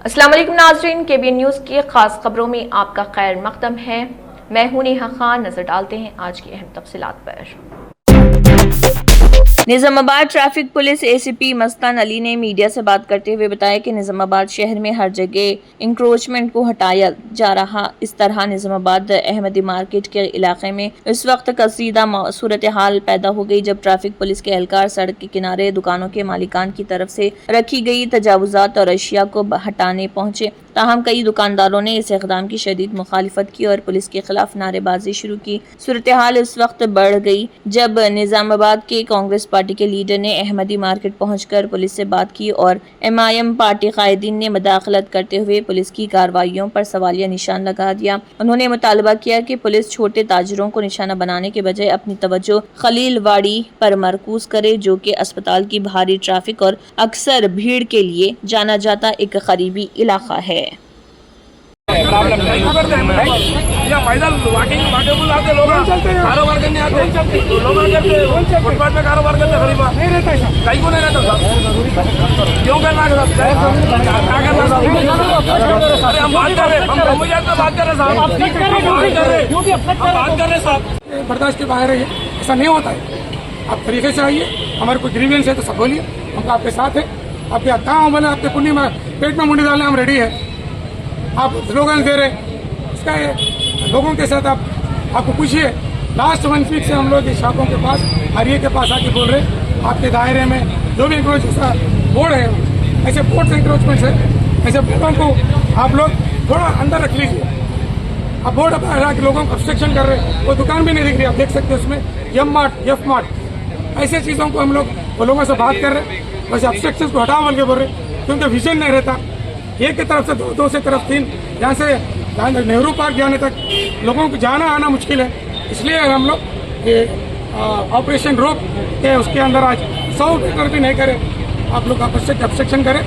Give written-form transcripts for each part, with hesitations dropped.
السلام علیکم ناظرین، KBN نیوز کی خاص خبروں میں آپ کا خیر مقدم ہے۔ میں ہوں نیہا خان۔ نظر ڈالتے ہیں آج کی اہم تفصیلات پر۔ نظام آباد ٹریفک پولیس ACP مستان علی نے میڈیا سے بات کرتے ہوئے بتایا کہ نظام آباد شہر میں ہر جگہ انکروچمنٹ کو ہٹایا جا رہا۔ اس طرح نظام آباد احمدی مارکیٹ کے علاقے میں اس وقت کشیدہ صورتحال پیدا ہو گئی جب ٹریفک پولیس کے اہلکار سڑک کے کنارے دکانوں کے مالکان کی طرف سے رکھی گئی تجاوزات اور اشیاء کو ہٹانے پہنچے، تاہم کئی دکانداروں نے اس اقدام کی شدید مخالفت کی اور پولیس کے خلاف نعرے بازی شروع کی۔ صورتحال اس وقت بڑھ گئی جب نظام آباد کے کانگریس پارٹی کے لیڈر نے احمدی مارکیٹ پہنچ کر پولیس سے بات کی اور MIM پارٹی قائدین نے مداخلت کرتے ہوئے پولیس کی کارروائیوں پر سوالیہ نشان لگا دیا۔ انہوں نے مطالبہ کیا کہ پولیس چھوٹے تاجروں کو نشانہ بنانے کے بجائے اپنی توجہ خلیل واڑی پر مرکوز کرے، جو کہ اسپتال کی بھاری ٹریفک اور اکثر بھیڑ کے لیے جانا جاتا ایک قریبی علاقہ ہے۔ برداشت کے باہر ہے، ایسا نہیں ہوتا ہے۔ آپ طریقے سے آئیے، ہمارے کوئی گریوینس ہے تو سب بولیے، ہم آپ کے ساتھ ہیں۔ آپ کے کہاں بولے آپ کے کنڈی میں پیٹ میں منڈی ڈالنے ہم ریڈی ہے۔ آپ سلوگن دے رہے اس کا لوگوں کے ساتھ آپ کو پوچھیے۔ لاسٹ 1 ویک سے ہم لوگ شاپوں کے پاس ہریے کے پاس آ کے بول رہے آپ کے دائرے میں جو بھی انکروچ بورڈ ہے، ایسے بورڈ سے انکروچمنٹ ہے، ایسے بورڈوں کو آپ لوگ تھوڑا اندر رکھ لیجیے۔ اب بورڈ ہٹا کے لوگوں کو ابسٹرکشن کر رہے، وہ دکان بھی نہیں دکھ رہی، آپ دیکھ سکتے ہیں اس میں M Mart F Mart ایسے چیزوں کو ہم لوگ لوگوں سے بات کر رہے، ویسے ابسٹرکشن کو ہٹاؤ بول کے بول رہے، کیونکہ ویژن نہیں رہتا۔ ایک کی طرف سے دو سے طرف 3، جہاں سے نہرو پارک جانے تک لوگوں کو جانا آنا مشکل ہے، اس لیے ہم لوگ آپریشن روک کے اس کے اندر آج 100 میٹر بھی نہیں کرے، آپ لوگ ابسٹرکشن کریں۔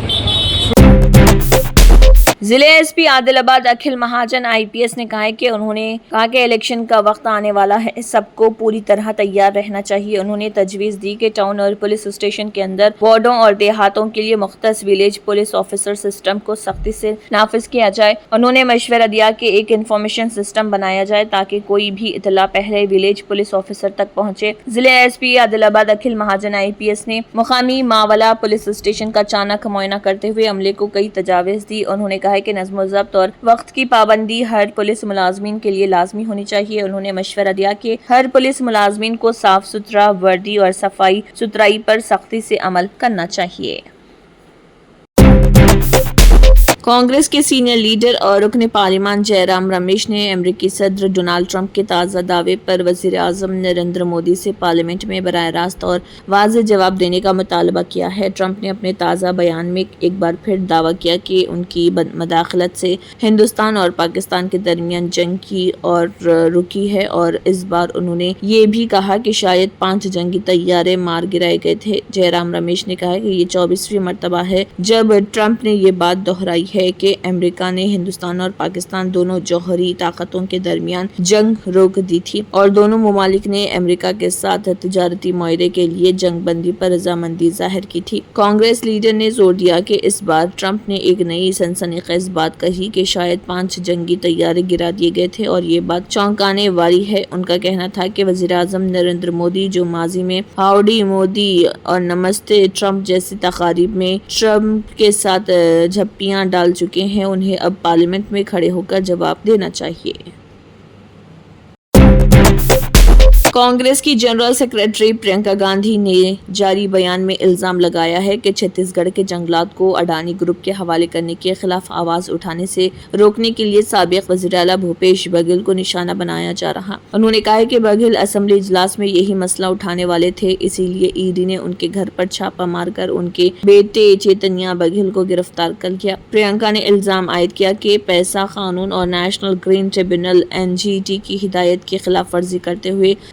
ضلع SP عادل آباد اکھل مہاجن IPS نے کہا کہ انہوں نے کہا کہ الیکشن کا وقت آنے والا ہے، سب کو پوری طرح تیار رہنا چاہیے۔ انہوں نے تجویز دی کہ ٹاؤن اور پولیس اسٹیشن کے اندر وارڈوں اور دیہاتوں کے لیے مختص ولیج پولیس آفیسر سسٹم کو سختی سے نافذ کیا جائے۔ انہوں نے مشورہ دیا کہ ایک انفارمیشن سسٹم بنایا جائے تاکہ کوئی بھی اطلاع پہلے ولیج پولیس آفیسر تک پہنچے۔ ضلع SP عادل آباد اکھل مہاجن IPS نے مقامی ماولا پولیس اسٹیشن کا چانک معائنہ کرتے ہوئے عملے کو کئی تجاویز دی۔ انہوں نے کہا کہ نظم و ضبط اور وقت کی پابندی ہر پولیس ملازمین کے لیے لازمی ہونی چاہیے۔ انہوں نے مشورہ دیا کہ ہر پولیس ملازمین کو صاف ستھرا وردی اور صفائی ستھرائی پر سختی سے عمل کرنا چاہیے۔ کانگریس کے سینئر لیڈر اور رکن پارلیمان جے رام رمیش نے امریکی صدر ڈونلڈ ٹرمپ کے تازہ دعوے پر وزیر اعظم نریندر مودی سے پارلیمنٹ میں براہ راست اور واضح جواب دینے کا مطالبہ کیا ہے۔ ٹرمپ نے اپنے تازہ بیان میں ایک بار پھر دعویٰ کیا کہ ان کی مداخلت سے ہندوستان اور پاکستان کے درمیان جنگ کی اور رکی ہے، اور اس بار انہوں نے یہ بھی کہا کہ شاید 5 جنگی طیارے مار گرائے گئے تھے۔ جے رام رمیش نے کہا کہ یہ 24ویں مرتبہ ہے جب ٹرمپ نے یہ بات دہرائی ہے کہ امریکہ نے ہندوستان اور پاکستان دونوں جوہری طاقتوں کے درمیان جنگ روک دی تھی، اور دونوں ممالک نے امریکہ کے ساتھ تجارتی معاہدے کے لیے جنگ بندی پر رضامندی ظاہر کی تھی۔ کانگریس لیڈر نے زور دیا کہ اس بار ٹرمپ نے ایک نئی سنسنی خیز بات کہی کہ شاید 5 جنگی طیارے گرا دیے گئے تھے، اور یہ بات چونکانے والی ہے۔ ان کا کہنا تھا کہ وزیر اعظم نریندر مودی، جو ماضی میں ہاؤڈی مودی اور نمستے ٹرمپ جیسی تقاریب میں ٹرمپ کے ساتھ جھپیاں ڈال چکے ہیں، انہیں اب پارلیمنٹ میں کھڑے ہو کر جواب دینا چاہیے۔ کانگریس کی جنرل سیکرٹری پرینکا گاندھی نے جاری بیان میں الزام لگایا ہے کہ چھتیس گڑھ کے جنگلات کو اڈانی گروپ کے حوالے کرنے کے خلاف آواز اٹھانے سے روکنے کے لیے سابق وزیر اعلیٰ بھوپیش بگیل کو نشانہ بنایا جا رہا۔ انہوں نے کہا کہ بگیل اسمبلی اجلاس میں یہی مسئلہ اٹھانے والے تھے، اسی لیے ED نے ان کے گھر پر چھاپہ مار کر ان کے بیٹے چیتنیا بگیل کو گرفتار کر لیا۔ پرینکا نے الزام عائد کیا کہ پیسہ قانون اور نیشنل گرین ٹریبیونل NGT کی ہدایت کی خلاف ورزی کرتے ہوئے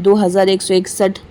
2161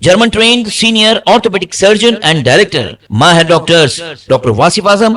German trained senior orthopedic surgeon and director. Mahir doctors Dr. Wasif Azam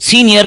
senior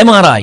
MRI,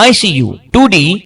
ICU, 2D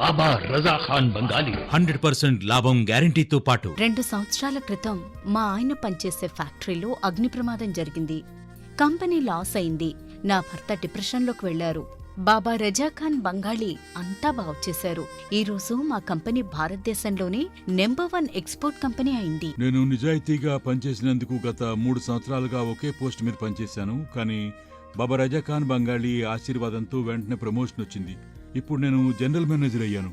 బాబా రజా ఖాన్ బంగాలి 100% లాభం గ్యారంటీతో పాటు 2 సంవత్సరాల క్రితం మా ఆయన పనిచేసే ఫ్యాక్టరీలో అగ్ని ప్రమాదం జరిగింది. కంపెనీ లాస్ అయింది. నా భర్త డిప్రెషన్లోకి వెళ్లారు. బాబా రజాఖాన్ బంగాళీ అంతా బాగుచేశారు. ఈ రోజు మా కంపెనీ భారతదేశంలోనే నెంబర్ 1 ఎక్స్పోర్ట్ కంపెనీ అయింది. నేను నిజాయితీగా పనిచేసినందుకు గత 3 సంవత్సరాలుగా ఒకే పోస్ట్ మీద పనిచేశాను. కానీ బాబా రజాఖాన్ బంగాళీ ఆశీర్వాదంతో వెంటనే ప్రమోషన్ వచ్చింది. ఇప్పుడు నేను జనరల్ మేనేజర్ అయ్యాను.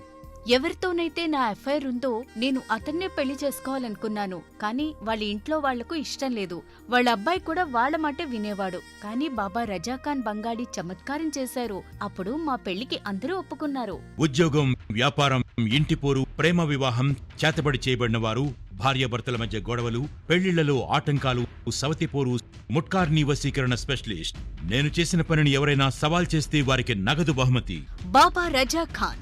ఎవరితోనైతే నా ఎఫ్ఐఆర్ ఉందో నేను అతన్నే పెళ్లి చేసుకోవాలనుకున్నాను. కానీ వాళ్ళ ఇంట్లో వాళ్లకు ఇష్టం లేదు. వాళ్ళ అబ్బాయి కూడా వాళ్ళ మాటే వినేవాడు. కానీ బాబా రజాఖాన్ బంగాళీ చమత్కారం చేశారు. అప్పుడు మా పెళ్లికి అందరూ ఒప్పుకున్నారు. ఉద్యోగం, వ్యాపారం, ఇంటి పోరు, ప్రేమ వివాహం, చేతబడి చేయబడిన వారు, భార్యాభర్తల మధ్య గొడవలు, పెళ్లిళ్లలో ఆటంకాలు, సవతిపోరు, ముట్కార్నీ వశీకరణ స్పెషలిస్ట్. నేను చేసిన పనిని ఎవరైనా సవాల్ చేస్తే వారికి నగదు బహుమతి. బాబా రజాఖాన్,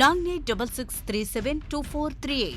9866372438।